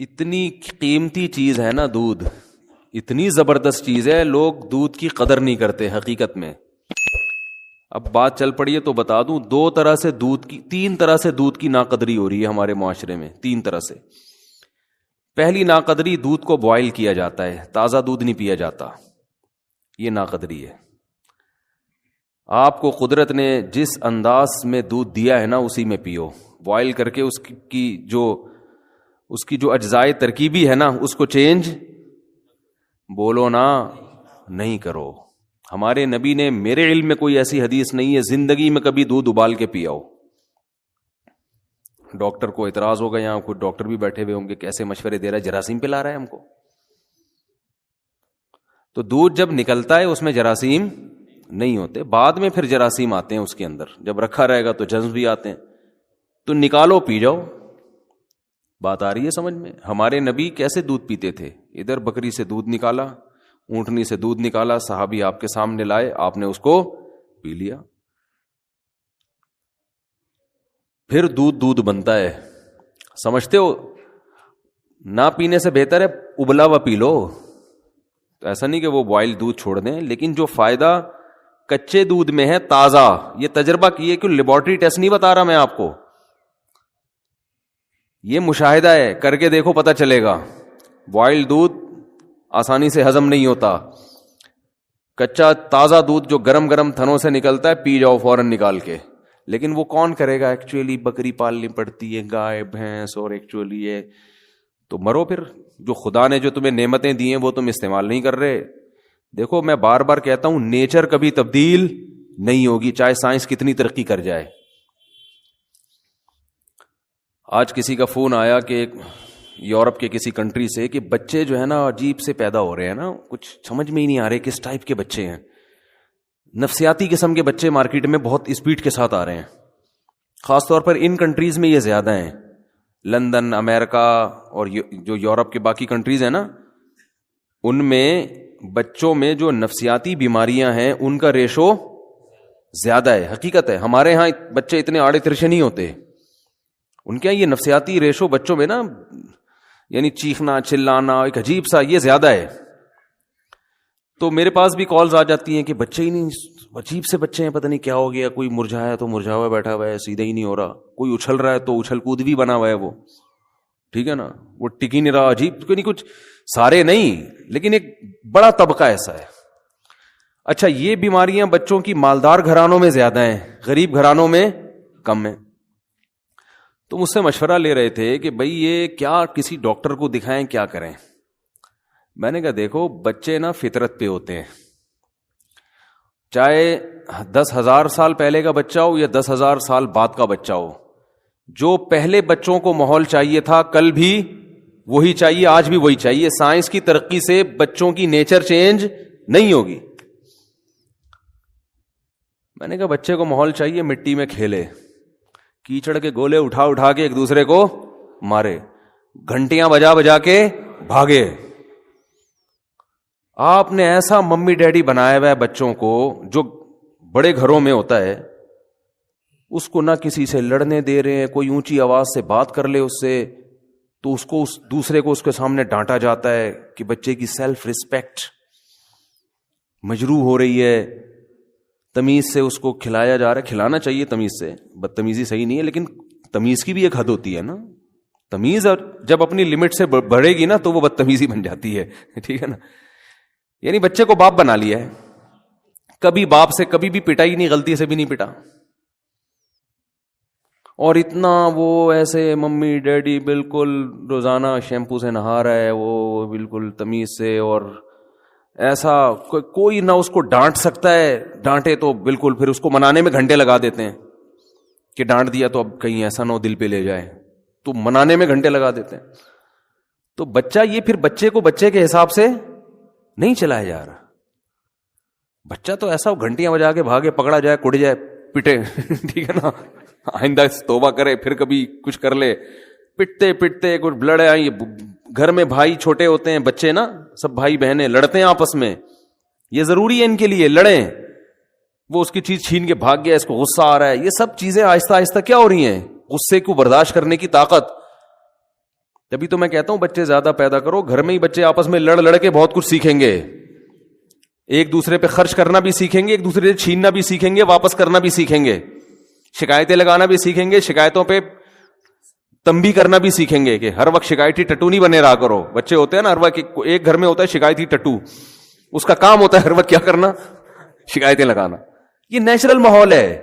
اتنی قیمتی چیز ہے نا دودھ، اتنی زبردست چیز ہے، لوگ دودھ کی قدر نہیں کرتے حقیقت میں. اب بات چل پڑی ہے تو بتا دوں، تین طرح سے دودھ کی ناقدری ہو رہی ہے ہمارے معاشرے میں، تین طرح سے. پہلی ناقدری، دودھ کو بوائل کیا جاتا ہے، تازہ دودھ نہیں پیا جاتا، یہ ناقدری ہے. آپ کو قدرت نے جس انداز میں دودھ دیا ہے نا اسی میں پیو. بوائل کر کے اس کی جو اجزائے ترکیبی ہے نا اس کو چینج بولو نا نہیں کرو. ہمارے نبی نے، میرے علم میں کوئی ایسی حدیث نہیں ہے زندگی میں کبھی دودھ ابال کے پیا ہو. ڈاکٹر کو اعتراض ہوگا، یہاں کوئی ڈاکٹر بھی بیٹھے ہوئے ہوں گے، کیسے مشورے دے رہا ہے، جراثیم پلا رہا ہے ہم کو. تو دودھ جب نکلتا ہے اس میں جراثیم نہیں ہوتے، بعد میں پھر جراثیم آتے ہیں اس کے اندر، جب رکھا رہے گا تو جرم بھی آتے ہیں. تو نکالو پی جاؤ. بات آ رہی ہے سمجھ میں؟ ہمارے نبی کیسے دودھ پیتے تھے؟ ادھر بکری سے دودھ نکالا، اونٹنی سے دودھ نکالا، صحابی آپ کے سامنے لائے، آپ نے اس کو پی لیا. پھر دودھ بنتا ہے. سمجھتے ہو؟ نہ پینے سے بہتر ہے ابلا ہوا پی لو. تو ایسا نہیں کہ وہ بوائل دودھ چھوڑ دیں، لیکن جو فائدہ کچے دودھ میں ہے تازہ، یہ تجربہ کیے کہ لیبارٹری ٹیسٹ نہیں بتا رہا میں آپ کو، یہ مشاہدہ ہے، کر کے دیکھو پتہ چلے گا. بوائل دودھ آسانی سے ہضم نہیں ہوتا. کچا تازہ دودھ جو گرم گرم تھنوں سے نکلتا ہے پی جاؤ فوراً نکال کے. لیکن وہ کون کرے گا؟ ایکچولی بکری پالنی پڑتی ہے، گائے بھینس، اور ایکچولی یہ تو مرو پھر. جو خدا نے جو تمہیں نعمتیں دی ہیں وہ تم استعمال نہیں کر رہے. دیکھو میں بار بار کہتا ہوں، نیچر کبھی تبدیل نہیں ہوگی چاہے سائنس کتنی ترقی کر جائے. آج کسی کا فون آیا کہ ایک یورپ کے کسی کنٹری سے کہ بچے جو ہے نا عجیب سے پیدا ہو رہے ہیں نا، کچھ سمجھ میں ہی نہیں آ رہے کس ٹائپ کے بچے ہیں. نفسیاتی قسم کے بچے مارکیٹ میں بہت اسپیڈ کے ساتھ آ رہے ہیں. خاص طور پر ان کنٹریز میں یہ زیادہ ہیں، لندن، امریکہ اور جو یورپ کے باقی کنٹریز ہیں نا، ان میں بچوں میں جو نفسیاتی بیماریاں ہیں ان کا ریشو زیادہ ہے. حقیقت ہے، ہمارے ہاں بچے اتنے آڑے ترچے نہیں ہوتے، ان کے یہ نفسیاتی ریشو بچوں میں نا، یعنی چیخنا چلانا ایک عجیب سا، یہ زیادہ ہے. تو میرے پاس بھی کالز آ جاتی ہیں کہ بچے ہی نہیں، عجیب سے بچے ہیں، پتہ نہیں کیا ہو گیا، کوئی مرجھایا تو مرجھا ہوا بیٹھا ہوا ہے، سیدھا ہی نہیں ہو رہا، کوئی اچھل رہا ہے تو اچھل کود بھی بنا ہوا ہے وہ، ٹھیک ہے نا، وہ ٹک ہی نہیں رہا. عجیب کوئی نہیں، کچھ سارے نہیں لیکن ایک بڑا طبقہ ایسا ہے. اچھا، یہ بیماریاں بچوں کی مالدار گھرانوں میں زیادہ ہیں، غریب گھرانوں میں کم ہیں. تو مجھ سے مشورہ لے رہے تھے کہ بھئی یہ کیا کسی ڈاکٹر کو دکھائیں، کیا کریں. میں نے کہا دیکھو بچے نا فطرت پہ ہوتے ہیں، چاہے 10,000 سال پہلے کا بچہ ہو یا 10,000 سال بعد کا بچہ ہو، جو پہلے بچوں کو ماحول چاہیے تھا کل بھی وہی چاہیے، آج بھی وہی چاہیے. سائنس کی ترقی سے بچوں کی نیچر چینج نہیں ہوگی. میں نے کہا بچے کو ماحول چاہیے مٹی میں کھیلے، کیچڑ کے گولے اٹھا اٹھا کے ایک دوسرے کو مارے، گھنٹیاں بجا بجا کے بھاگے. آپ نے ایسا ممی ڈیڈی بنایا ہوا ہے بچوں کو، جو بڑے گھروں میں ہوتا ہے، اس کو نہ کسی سے لڑنے دے رہے ہیں، کوئی اونچی آواز سے بات کر لے اس سے تو اس کو دوسرے کو اس کے سامنے ڈانٹا جاتا ہے کہ بچے کی سیلف ریسپیکٹ مجروح ہو رہی ہے. تمیز سے اس کو کھلایا جا رہا ہے، کھلانا چاہیے تمیز سے، بدتمیزی صحیح نہیں ہے، لیکن تمیز کی بھی ایک حد ہوتی ہے نا. تمیز جب اپنی لمٹ سے بڑھے گی نا تو وہ بدتمیزی بن جاتی ہے، ٹھیک ہے نا. یعنی بچے کو باپ بنا لیا ہے، کبھی باپ سے کبھی بھی پٹا ہی نہیں، غلطی سے بھی نہیں پٹا، اور اتنا وہ ایسے ممی ڈیڈی بالکل روزانہ شیمپو سے نہا رہا ہے، وہ بالکل تمیز سے، اور ایسا کوئی نہ اس کو ڈانٹ سکتا ہے، ڈانٹے تو بالکل پھر اس کو منانے میں گھنٹے لگا دیتے ہیں کہ ڈانٹ دیا تو اب کہیں ایسا نہ ہو دل پہ لے جائے، تو منانے میں گھنٹے لگا دیتے ہیں. تو بچہ یہ پھر بچے کو بچے کے حساب سے نہیں چلایا جا رہا. بچہ تو ایسا گھنٹیاں بجا کے بھاگے، پکڑا جائے، کٹ جائے، پٹے، ٹھیک ہے نا، آئندہ توبہ کرے، پھر کبھی کچھ کر لے، پٹتے پٹتے کچھ بلڑے آئی. گھر میں بھائی چھوٹے ہوتے ہیں بچے نا، سب بھائی بہنیں لڑتے ہیں آپس میں، یہ ضروری ہے ان کے لیے لڑیں. وہ اس کی چیز چھین کے بھاگ گیا، اس کو غصہ آ رہا ہے. یہ سب چیزیں آہستہ آہستہ کیا ہو رہی ہیں؟ غصے کو برداشت کرنے کی طاقت. تبھی تو میں کہتا ہوں بچے زیادہ پیدا کرو. گھر میں ہی بچے آپس میں لڑ لڑ کے بہت کچھ سیکھیں گے. ایک دوسرے پہ خرچ کرنا بھی سیکھیں گے, ایک دوسرے سے چھیننا بھی سیکھیں گے, واپس کرنا بھی سیکھیں گے, شکایتیں لگانا بھی سیکھیں گے, شکایتوں پہ تنبیہ کرنا بھی سیکھیں گے کہ ہر وقت شکایتی ٹٹو نہیں بنے رہا کرو. بچے ہوتے ہیں نا ہر وقت, ایک گھر میں ہوتا ہے شکایتی ٹٹو, اس کا کام ہوتا ہے ہر وقت کیا کرنا, شکایتیں لگانا. یہ نیچرل ماحول ہے.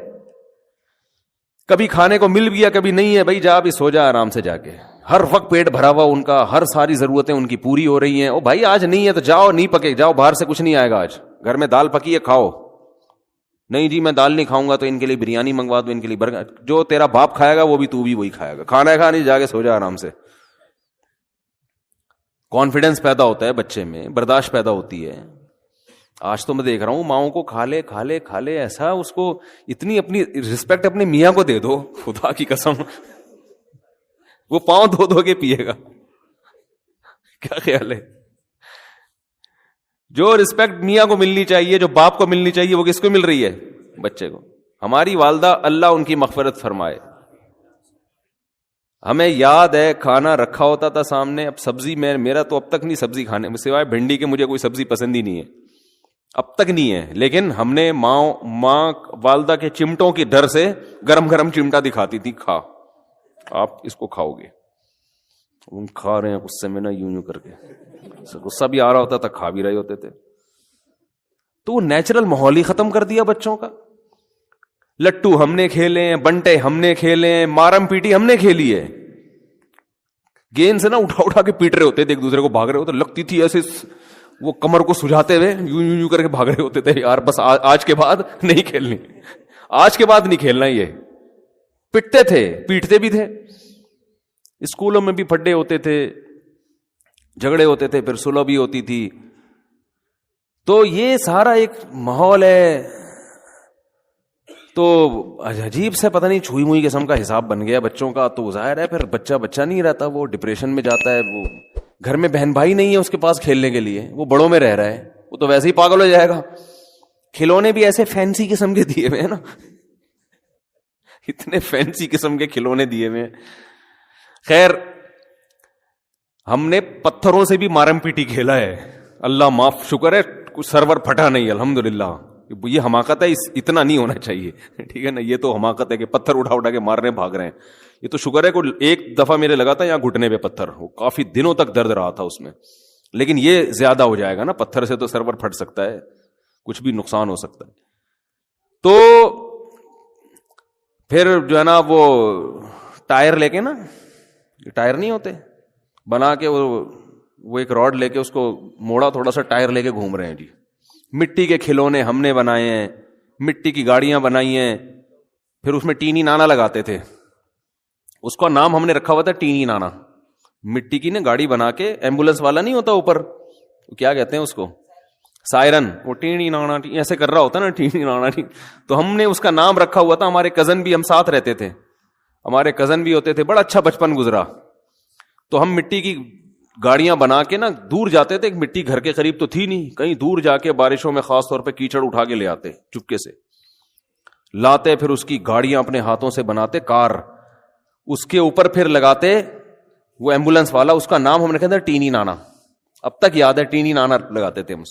کبھی کھانے کو مل گیا کبھی نہیں ہے, بھائی جا بھی سو جا آرام سے جا کے. ہر وقت پیٹ بھرا ہوا ان کا, ہر ساری ضرورتیں ان کی پوری ہو رہی ہیں. او بھائی آج نہیں ہے تو جاؤ, نہیں پکے جاؤ, باہر سے کچھ نہیں آئے گا, آج گھر میں دال پکی ہے کھاؤ. نہیں جی میں دال نہیں کھاؤں گا تو ان کے لیے بریانی منگوا دو, ان کے لیے برگر. جو تیرا باپ کھائے گا وہ بھی تو بھی وہی کھائے گا. کھانا ہے کھا نہیں, جا کے سو جا آرام سے. کانفیڈنس پیدا ہوتا ہے بچے میں, برداشت پیدا ہوتی ہے. آج تو میں دیکھ رہا ہوں ماؤں کو کھا لے کھا لے کھا لے, ایسا اس کو اتنی اپنی رسپیکٹ اپنے میاں کو دے دو, خدا کی قسم وہ پاؤں دھو دھو کے پیے گا. کیا خیال ہے؟ جو رسپیکٹ میاں کو ملنی چاہیے, جو باپ کو ملنی چاہیے, وہ کس کو مل رہی ہے؟ بچے کو. ہماری والدہ اللہ ان کی مغفرت فرمائے, ہمیں یاد ہے کھانا رکھا ہوتا تھا سامنے. اب سبزی میرا تو اب تک نہیں سبزی کھانے میں, سوائے بھنڈی کے مجھے کوئی سبزی پسند ہی نہیں ہے, اب تک نہیں ہے. لیکن ہم نے ماں والدہ کے چمٹوں کی ڈر سے گرم گرم چمٹا دکھاتی تھی, کھا آپ اس کو کھاؤ گے. ان کھا رہے ہیں غصے میں نا, یوں کر کے غصہ بھی آ رہا ہوتا تھا, کھا بھی رہے ہوتے تھے. تو وہ نیچرل ماحول ہی ختم کر دیا بچوں کا. لٹو ہم نے کھیلے ہیں, بنٹے ہم نے کھیلے ہیں, مارم پیٹی ہم نے کھیلی ہے. گیند سے نا اٹھا اٹھا کے پیٹ رہے ہوتے تھے ایک دوسرے کو, بھاگ رہے ہوتے, لگتی تھی ایسے وہ کمر کو سجاتے ہوئے یوں کر کے بھاگ رہے ہوتے تھے. یار بس آج کے بعد نہیں کھیلنی, آج کے بعد نہیں کھیلنا. یہ پٹتے تھے, پیٹتے بھی تھے. اسکولوں میں بھی پھڈے ہوتے تھے, جھگڑے ہوتے تھے, پھر صلح بھی ہوتی تھی. تو یہ سارا ایک ماحول ہے. تو عجیب سے پتہ نہیں چھوئی موئی قسم کا حساب بن گیا بچوں کا. تو ظاہر ہے پھر بچہ نہیں رہتا, وہ ڈپریشن میں جاتا ہے. وہ گھر میں بہن بھائی نہیں ہے اس کے پاس کھیلنے کے لیے, وہ بڑوں میں رہ رہا ہے, وہ تو ویسے ہی پاگل ہو جائے گا. کھلونے بھی ایسے فینسی قسم کے دیے ہوئے ہیں نا, اتنے فینسی قسم کے کھلونے دیے ہوئے ہیں. خیر ہم نے پتھروں سے بھی مارم پیٹی کھیلا ہے, اللہ معاف, شکر ہے کچھ سرور پھٹا نہیں الحمدللہ. یہ حماقت ہے, اتنا نہیں ہونا چاہیے, ٹھیک ہے نا. یہ تو حماقت ہے کہ پتھر اٹھا کے مار رہے ہیں, بھاگ رہے ہیں. یہ تو شکر ہے کوئی ایک دفعہ میرے لگا تھا یہاں گھٹنے پہ پتھر, وہ کافی دنوں تک درد رہا تھا اس میں. لیکن یہ زیادہ ہو جائے گا نا, پتھر سے تو سرور پھٹ سکتا ہے, کچھ بھی نقصان ہو سکتا ہے. تو پھر جو ہے نا وہ ٹائر لے کے نا, ٹائر نہیں ہوتے بنا کے, وہ ایک راڈ لے کے اس کو موڑا تھوڑا سا, ٹائر لے کے گھوم رہے ہیں جی. مٹی کے کھلونے ہم نے بنائے ہیں, مٹی کی گاڑیاں بنائی ہیں. پھر اس میں ٹینی نانا لگاتے تھے, اس کا نام ہم نے رکھا ہوا تھا ٹینی نانا. مٹی کی نا گاڑی بنا کے, ایمبولینس والا نہیں ہوتا اوپر, کیا کہتے ہیں اس کو, سائرن, وہ ٹینی نانا ایسے کر رہا ہوتا نا, ٹینی نانا. تو ہم نے اس کا نام رکھا ہوا تھا. ہمارے کزن بھی, ہم ساتھ رہتے تھے, ہمارے کزن بھی ہوتے تھے. بڑا اچھا بچپن گزرا. تو ہم مٹی کی گاڑیاں بنا کے نا دور جاتے تھے. ایک مٹی گھر کے قریب تو تھی نہیں, کہیں دور جا کے بارشوں میں خاص طور پہ کیچڑ اٹھا کے لے آتے, چپکے سے لاتے, پھر اس کی گاڑیاں اپنے ہاتھوں سے بناتے, کار, اس کے اوپر پھر لگاتے وہ ایمبولینس والا. اس کا نام ہم نے کہا تھا ٹینی نانا, اب تک یاد ہے, ٹینی نانا لگاتے تھے ہم.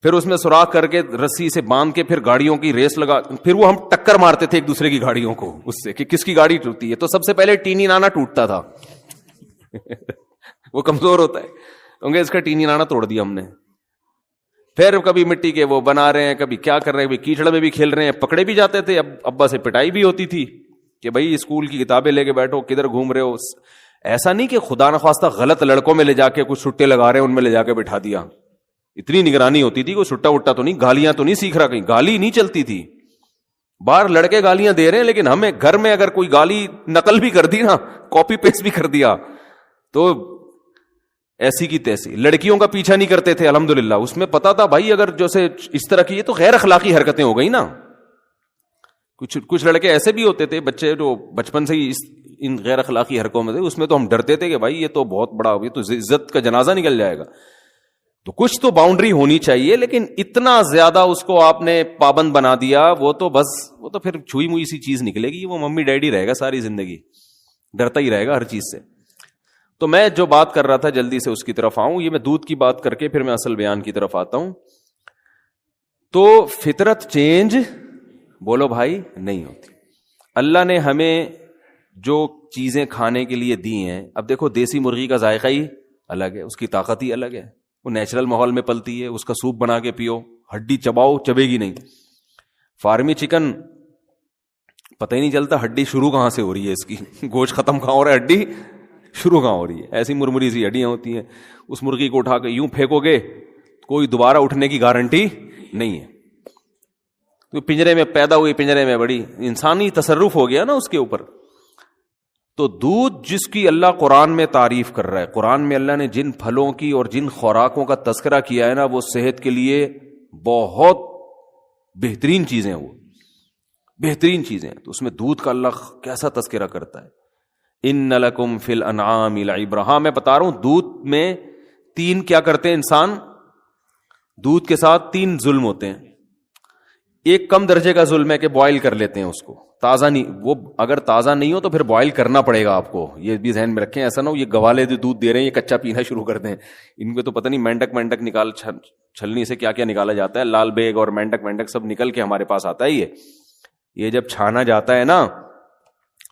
پھر اس میں سوراخ کر کے رسی سے باندھ کے پھر گاڑیوں کی ریس لگا, پھر وہ ہم ٹکر مارتے تھے ایک دوسرے کی گاڑیوں کو اس سے کہ کس کی گاڑی ٹوٹتی ہے. تو سب سے پہلے ٹینی نانا ٹوٹتا تھا وہ کمزور ہوتا ہے, کیونکہ اس کا ٹینی نانا توڑ دیا ہم نے. پھر کبھی مٹی کے وہ بنا رہے ہیں, کبھی کیا کر رہے ہیں, کیچڑ میں بھی کھیل رہے ہیں. پکڑے بھی جاتے تھے, اب ابا سے پٹائی بھی ہوتی تھی کہ بھائی اسکول کی کتابیں لے کے بیٹھو, کدھر گھوم رہے ہو. ایسا نہیں کہ خدا نخواستہ غلط لڑکوں میں لے جا کے کچھ چھٹے لگا رہے ہیں, ان میں لے جا کے بٹھا دیا. اتنی نگرانی ہوتی تھی, کوئی چھٹا وٹا تو نہیں, گالیاں تو نہیں سیکھ رہا, کہیں گالی نہیں چلتی تھی. باہر لڑکے گالیاں دے رہے ہیں, لیکن ہمیں گھر میں اگر کوئی گالی نقل بھی کر دی نا, کاپی پیسٹ بھی کر دیا, تو ایسی کی تیسی. لڑکیوں کا پیچھا نہیں کرتے تھے الحمدللہ, اس میں پتا تھا بھائی اگر جیسے اس طرح کی, یہ تو غیر اخلاقی حرکتیں ہو گئی نا. کچھ لڑکے ایسے بھی ہوتے تھے بچے جو بچپن سے ہی ان غیر اخلاقی حرکتوں میں تھے, اس میں تو ہم ڈرتے تھے کہ بھائی یہ تو بہت بڑا, یہ تو عزت کا جنازہ نکل جائے گا. تو کچھ تو باؤنڈری ہونی چاہیے, لیکن اتنا زیادہ اس کو آپ نے پابند بنا دیا, وہ تو بس, وہ تو پھر چھوئی موئی سی چیز نکلے گی. وہ ممی ڈیڈی رہے گا ساری زندگی, ڈرتا ہی رہے گا ہر چیز سے. تو میں جو بات کر رہا تھا جلدی سے اس کی طرف آؤں. یہ میں دودھ کی بات کر کے پھر میں اصل بیان کی طرف آتا ہوں. تو فطرت چینج بولو بھائی نہیں ہوتی. اللہ نے ہمیں جو چیزیں کھانے کے لیے دی ہیں, اب دیکھو دیسی مرغی کا ذائقہ ہی الگ ہے, اس کی طاقت ہی الگ ہے, وہ نیچرل ماحول میں پلتی ہے, اس کا سوپ بنا کے پیو, ہڈی چباؤ چبے گی نہیں. فارمی چکن پتہ ہی نہیں چلتا ہڈی شروع کہاں سے ہو رہی ہے, اس کی گوشت ختم کہاں ہو رہا ہے, ہڈی شروع کہاں ہو رہی ہے. ایسی مرمری سی ہڈیاں ہوتی ہیں, اس مرغی کو اٹھا کے یوں پھینکو گے کوئی دوبارہ اٹھنے کی گارنٹی نہیں ہے. تو پنجرے میں پیدا ہوئی, پنجرے میں بڑی, انسانی تصرف ہو گیا نا اس کے اوپر. تو دودھ جس کی اللہ قرآن میں تعریف کر رہا ہے, قرآن میں اللہ نے جن پھلوں کی اور جن خوراکوں کا تذکرہ کیا ہے نا, وہ صحت کے لیے بہت بہترین چیزیں ہیں, وہ بہترین چیزیں ہیں. تو اس میں دودھ کا اللہ کیسا تذکرہ کرتا ہے, ان لکم فی الانعام لعبرہ. ہاں میں بتا رہا ہوں دودھ میں 3 کیا کرتے ہیں انسان, دودھ کے ساتھ 3 ظلم ہوتے ہیں. ایک کم درجے کا ظلم ہے کہ بوائل کر لیتے ہیں اس کو, تازہ نہیں, وہ اگر تازہ نہیں ہو تو پھر بوائل کرنا پڑے گا آپ کو. یہ بھی ذہن میں رکھیں, ایسا نہ ہو یہ گوالے جو دودھ دے رہے ہیں یہ کچا پینا شروع کر دیں. ان کو تو پتہ نہیں مینڈک نکال چھلنی سے کیا کیا نکالا جاتا ہے, لال بیگ اور مینڈک سب نکل کے ہمارے پاس آتا ہے. یہ جب چھانا جاتا ہے نا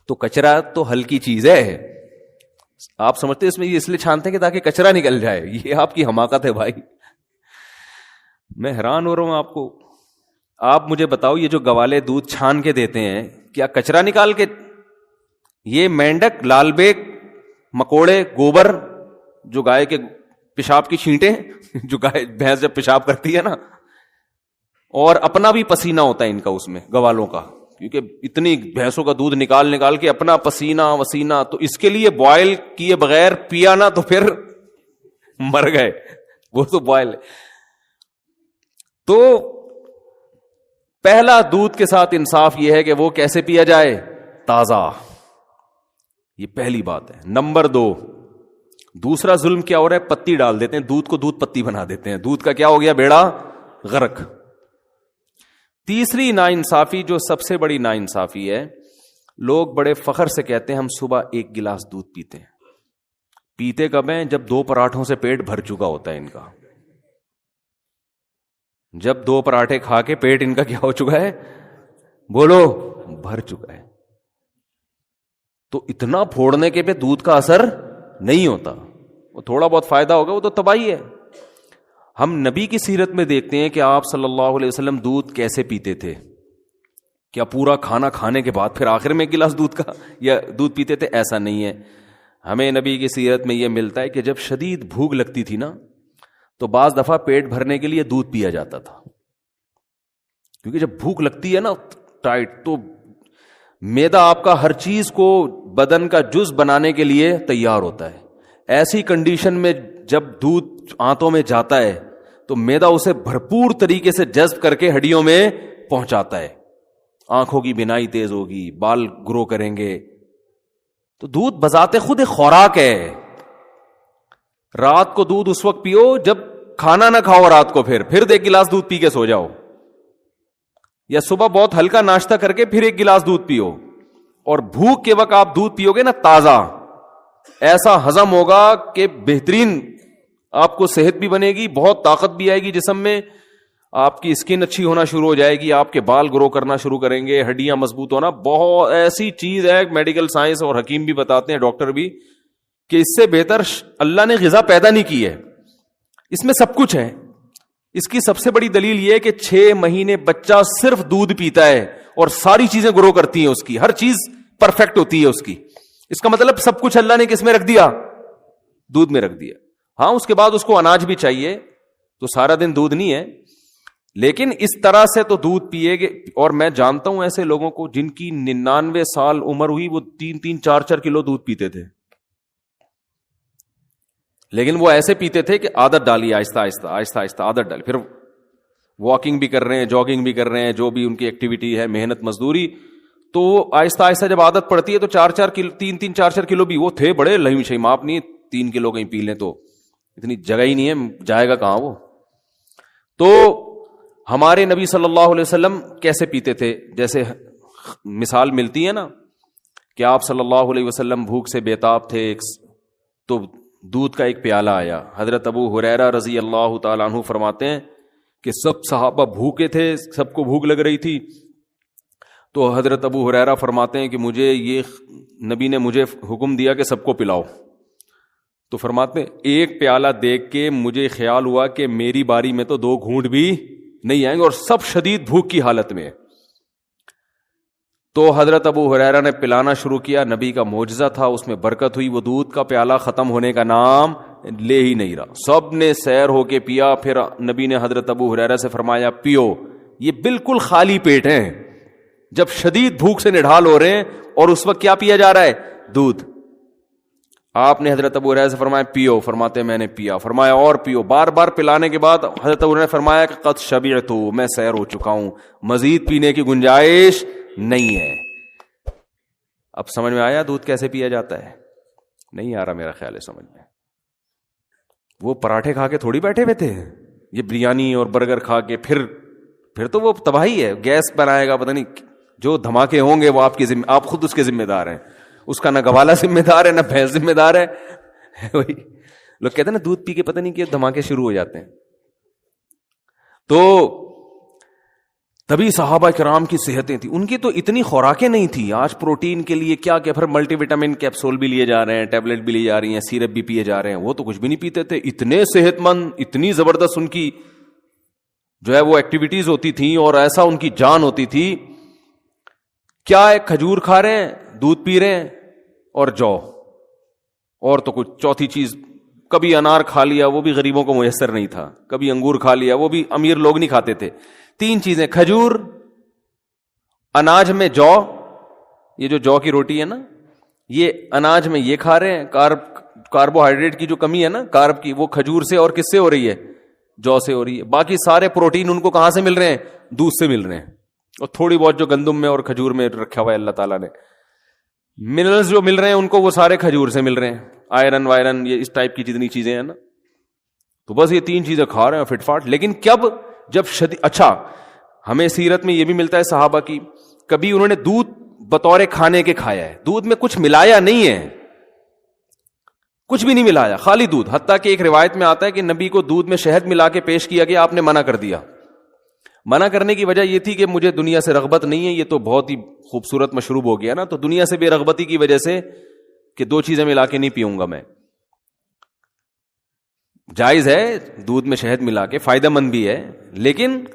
تو کچرا تو ہلکی چیز ہے, آپ سمجھتے اس میں یہ اس لیے چھانتے ہیں کہ تاکہ کچرا نکل جائے. یہ آپ کی حماقت ہے بھائی, میں حیران ہو رہا ہوں آپ کو. آپ مجھے بتاؤ یہ جو گوالے دودھ چھان کے دیتے ہیں کیا کچرا نکال کے, یہ مینڈک, لال بیگ, مکوڑے, گوبر, جو گائے کے پیشاب کی چھینٹیں جو گائے بھینس جب پیشاب کرتی ہے نا, اور اپنا بھی پسینہ ہوتا ہے ان کا اس میں گوالوں کا, کیونکہ اتنی بھینسوں کا دودھ نکال کے اپنا پسینہ وسینہ, تو اس کے لیے بوائل کیے بغیر پیا نا تو پھر مر گئے, وہ تو بوائل ہے. تو پہلا دودھ کے ساتھ انصاف یہ ہے کہ وہ کیسے پیا جائے, تازہ. یہ پہلی بات ہے. نمبر 2, دوسرا ظلم کیا ہو رہا ہے, پتی ڈال دیتے ہیں دودھ کو, دودھ پتی بنا دیتے ہیں, دودھ کا کیا ہو گیا, بیڑا غرق. تیسری ناانصافی, جو سب سے بڑی ناانصافی ہے, لوگ بڑے فخر سے کہتے ہیں ہم صبح 1 گلاس دودھ پیتے ہیں. پیتے کب ہیں, جب 2 پراٹھوں سے پیٹ بھر چکا ہوتا ہے ان کا. جب 2 پراٹھے کھا کے پیٹ ان کا کیا ہو چکا ہے, بولو, بھر چکا ہے. تو اتنا پھوڑنے کے پہ دودھ کا اثر نہیں ہوتا, وہ تھوڑا بہت فائدہ ہوگا, وہ تو تباہی ہے. ہم نبی کی سیرت میں دیکھتے ہیں کہ آپ صلی اللہ علیہ وسلم دودھ کیسے پیتے تھے. کیا پورا کھانا کھانے کے بعد پھر آخر میں 1 گلاس دودھ کا یا دودھ پیتے تھے؟ ایسا نہیں ہے. ہمیں نبی کی سیرت میں یہ ملتا ہے کہ جب شدید بھوک لگتی تھی نا, تو بعض دفعہ پیٹ بھرنے کے لیے دودھ پیا جاتا تھا, کیونکہ جب بھوک لگتی ہے نا ٹائٹ, تو معدہ آپ کا ہر چیز کو بدن کا جز بنانے کے لیے تیار ہوتا ہے. ایسی کنڈیشن میں جب دودھ آنتوں میں جاتا ہے تو معدہ اسے بھرپور طریقے سے جذب کر کے ہڈیوں میں پہنچاتا ہے. آنکھوں کی بینائی تیز ہوگی, بال گرو کریں گے. تو دودھ بذات خود ایک خوراک ہے. رات کو دودھ اس وقت پیو جب کھانا نہ کھاؤ رات کو, پھر 1 گلاس دودھ پی کے سو جاؤ, یا صبح بہت ہلکا ناشتہ کر کے پھر 1 گلاس دودھ پیو. اور بھوک کے وقت آپ دودھ پیو گے نا تازہ, ایسا ہضم ہوگا کہ بہترین آپ کو صحت بھی بنے گی, بہت طاقت بھی آئے گی جسم میں, آپ کی اسکن اچھی ہونا شروع ہو جائے گی, آپ کے بال گرو کرنا شروع کریں گے, ہڈیاں مضبوط ہونا. بہت ایسی چیز ہے, میڈیکل سائنس اور حکیم بھی بتاتے ہیں, ڈاکٹر بھی, کہ اس سے بہتر اللہ نے غذا پیدا نہیں کی ہے. اس میں سب کچھ ہے. اس کی سب سے بڑی دلیل یہ ہے کہ 6 مہینے بچہ صرف دودھ پیتا ہے اور ساری چیزیں گرو کرتی ہیں, اس کی ہر چیز پرفیکٹ ہوتی ہے اس کی. اس کا مطلب سب کچھ اللہ نے کس میں رکھ دیا, دودھ میں رکھ دیا. ہاں اس کے بعد اس کو اناج بھی چاہیے, تو سارا دن دودھ نہیں ہے, لیکن اس طرح سے تو دودھ پیے گے. اور میں جانتا ہوں ایسے لوگوں کو جن کی 99 سال عمر ہوئی, وہ 3-3, 4-4 کلو دودھ پیتے تھے, لیکن وہ ایسے پیتے تھے کہ عادت ڈالی, آہستہ آہستہ عادت ڈالی. پھر واکنگ بھی کر رہے ہیں, جاگنگ بھی کر رہے ہیں, جو بھی ان کی ایکٹیویٹی ہے, محنت مزدوری, تو آہستہ آہستہ جب عادت پڑتی ہے تو 3-3, 4-4 کلو بھی. وہ تھے بڑے لہیم شہیم, آپ نہیں 3 کلو کہیں پی لیں تو اتنی جگہ ہی نہیں ہے, جائے گا کہاں وہ. تو ہمارے نبی صلی اللہ علیہ وسلم کیسے پیتے تھے, جیسے مثال ملتی ہے نا کہ آپ صلی اللہ علیہ وسلم بھوک سے بے تاب تھے, تو دودھ کا ایک پیالہ آیا. حضرت ابو ہریرہ رضی اللہ تعالیٰ عنہ فرماتے ہیں کہ سب صحابہ بھوکے تھے, سب کو بھوک لگ رہی تھی. تو حضرت ابو ہریرہ فرماتے ہیں کہ مجھے یہ نبی نے مجھے حکم دیا کہ سب کو پلاؤ. تو فرماتے ہیں ایک پیالہ دیکھ کے مجھے خیال ہوا کہ میری باری میں تو 2 گھونٹ بھی نہیں آئیں گے, اور سب شدید بھوک کی حالت میں. تو حضرت ابو ہریرہ نے پلانا شروع کیا. نبی کا معجزہ تھا, اس میں برکت ہوئی. وہ دودھ کا پیالہ ختم ہونے کا نام لے ہی نہیں رہا. سب نے سیر ہو کے پیا. پھر نبی نے حضرت ابو ہریرہ سے فرمایا پیو. یہ بالکل خالی پیٹ ہیں, جب شدید بھوک سے نڈھال ہو رہے ہیں, اور اس وقت کیا پیا جا رہا ہے؟ دودھ. آپ نے حضرت ابو ہریرہ سے فرمایا پیو. فرماتے میں نے پیا. فرمایا اور پیو. بار بار پلانے کے بعد حضرت ابو ہریرہ نے فرمایا کہ قد شبعت, میں سیر ہو چکا ہوں, مزید پینے کی گنجائش نہیں ہے. اب سمجھ میں آیا دودھ کیسے پیا جاتا ہے؟ نہیں آ رہا میرا خیال ہے سمجھ میں. وہ پراٹھے کھا کے تھوڑی بیٹھے ہوئے تھے, یہ بریانی اور برگر کھا کے پھر تو وہ تباہی ہے. گیس بنائے گا, پتہ نہیں جو دھماکے ہوں گے وہ آپ خود اس کے ذمہ دار ہیں. اس کا نہ گوالا ذمہ دار ہے, نہ بھینس ذمہ دار ہے. وہی لوگ کہتے ہیں نا دودھ پی کے پتہ نہیں کہ دھماکے شروع ہو جاتے ہیں. تو تبھی صحابہ کرام کی صحتیں تھیں. ان کی تو اتنی خوراکیں نہیں تھی. آج پروٹین کے لیے کیا پھر ملٹی وٹامن کیپسول بھی لیے جا رہے ہیں, ٹیبلٹ بھی لی جا رہی ہیں, سیرپ بھی پیے جا رہے ہیں. وہ تو کچھ بھی نہیں پیتے تھے. اتنے صحت مند, اتنی زبردست ان کی جو ہے وہ ایکٹیویٹیز ہوتی تھیں, اور ایسا ان کی جان ہوتی تھی. کیا ہے؟ کھجور کھا رہے ہیں, دودھ پی رہے ہیں, اور جو, اور تو کچھ چوتھی چیز. کبھی انار کھا لیا, وہ بھی غریبوں کو میسر نہیں تھا. کبھی انگور کھا لیا, وہ بھی امیر لوگ نہیں کھاتے تھے. 3 چیزیں, کھجور, اناج میں جو, یہ جو کی روٹی ہے نا, یہ اناج میں یہ کھا رہے ہیں. کاربوہائیڈریٹ کی جو کمی ہے نا, کارب کی, وہ کھجور سے اور کس سے ہو رہی ہے؟ جو سے ہو رہی ہے. باقی سارے پروٹین ان کو کہاں سے مل رہے ہیں؟ دودھ سے مل رہے ہیں. اور تھوڑی بہت جو گندم میں اور کھجور میں رکھا ہوا ہے اللہ تعالیٰ نے, منرلز جو مل رہے ہیں ان کو, وہ سارے کھجور سے مل رہے ہیں. آئرن وائرن, یہ اس ٹائپ کی جتنی چیزیں ہیں نا, تو بس یہ 3 چیزیں کھا رہے ہیں فٹ فاٹ. لیکن جب شدید, اچھا ہمیں سیرت میں یہ بھی ملتا ہے صحابہ کی, کبھی انہوں نے دودھ بطور کھانے کے کھایا ہے. دودھ میں کچھ ملایا نہیں ہے, کچھ بھی نہیں ملایا, خالی دودھ. حتیٰ کہ ایک روایت میں آتا ہے کہ نبی کو دودھ میں شہد ملا کے پیش کیا گیا, آپ نے منع کر دیا. منع کرنے کی وجہ یہ تھی کہ مجھے دنیا سے رغبت نہیں ہے, یہ تو بہت ہی خوبصورت مشروب ہو گیا نا, تو دنیا سے بے رغبتی کی وجہ سے کہ 2 چیزیں ملا کے نہیں پیوں گا میں. جائز ہے دودھ میں شہد ملا کے, فائدہ مند بھی ہے, لیکن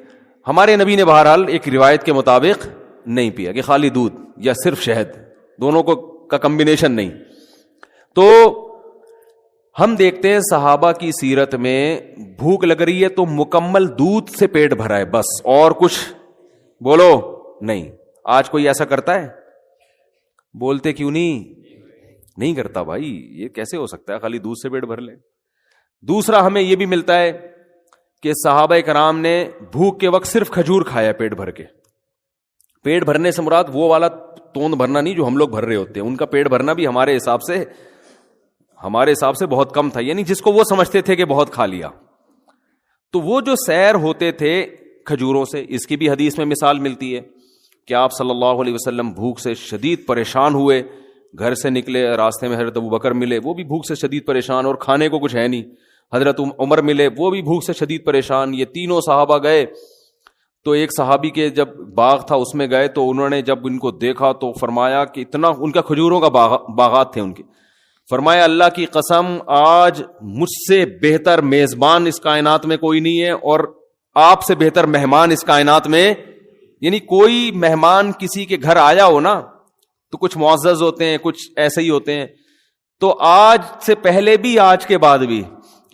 ہمارے نبی نے بہرحال ایک روایت کے مطابق نہیں پیا کہ خالی دودھ یا صرف شہد, دونوں کا کمبینیشن نہیں. تو ہم دیکھتے ہیں صحابہ کی سیرت میں بھوک لگ رہی ہے تو مکمل دودھ سے پیٹ بھرا ہے بس, اور کچھ بولو نہیں. آج کوئی ایسا کرتا ہے؟ بولتے کیوں نہیں کرتا بھائی, یہ کیسے ہو سکتا ہے خالی دودھ سے پیٹ بھر لے. دوسرا ہمیں یہ بھی ملتا ہے کہ صحابہ کرام نے بھوک کے وقت صرف کھجور کھایا پیٹ بھر کے. پیٹ بھرنے سے مراد وہ والا توند بھرنا نہیں جو ہم لوگ بھر رہے ہوتے ہیں. ان کا پیٹ بھرنا بھی ہمارے حساب سے بہت کم تھا, یعنی جس کو وہ سمجھتے تھے کہ بہت کھا لیا. تو وہ جو سیر ہوتے تھے کھجوروں سے, اس کی بھی حدیث میں مثال ملتی ہے کہ آپ صلی اللہ علیہ وسلم بھوک سے شدید پریشان ہوئے, گھر سے نکلے, راستے میں حضرت ابو بکر ملے, وہ بھی بھوک سے شدید پریشان, اور کھانے کو کچھ ہے نہیں. حضرت عمر ملے, وہ بھی بھوک سے شدید پریشان. یہ تینوں صحابہ گئے تو ایک صحابی کے جب باغ تھا اس میں گئے, تو انہوں نے جب ان کو دیکھا تو فرمایا کہ اتنا, ان کا کھجوروں کا باغات تھے ان کے, فرمایا اللہ کی قسم آج مجھ سے بہتر میزبان اس کائنات میں کوئی نہیں ہے, اور آپ سے بہتر مہمان اس کائنات میں, یعنی کوئی مہمان کسی کے گھر آیا ہو نا تو کچھ معزز ہوتے ہیں, کچھ ایسے ہی ہوتے ہیں. تو آج سے پہلے بھی, آج کے بعد بھی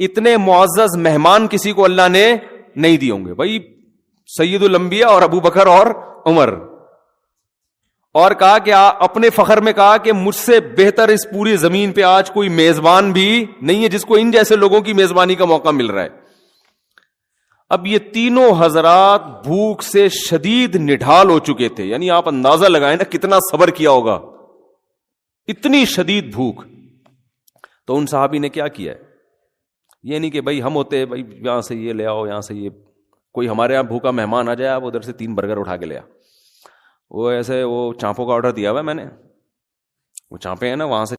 اتنے معزز مہمان کسی کو اللہ نے نہیں دیے ہوں گے. بھائی سید الانبیاء اور ابو بکر اور عمر, اور کہا کہ اپنے فخر میں کہا کہ مجھ سے بہتر اس پوری زمین پہ آج کوئی میزبان بھی نہیں ہے جس کو ان جیسے لوگوں کی میزبانی کا موقع مل رہا ہے. اب یہ تینوں حضرات بھوک سے شدید نڈھال ہو چکے تھے, یعنی آپ اندازہ لگائیں نا کتنا صبر کیا ہوگا, اتنی شدید بھوک. تو ان صحابی نے کیا کیا ہے, یہ نہیں کہ بھائی ہم ہوتے بھائی یہاں سے یہ لے آؤ, یہاں سے یہ, کوئی ہمارے یہاں بھوکا مہمان آ جائے, آپ ادھر سے 3 برگر اٹھا کے لے آ. وہ ایسے وہ چانپوں کا آرڈر دیا ہوا ہے میں نے, وہ چانپیں ہیں نا وہاں سے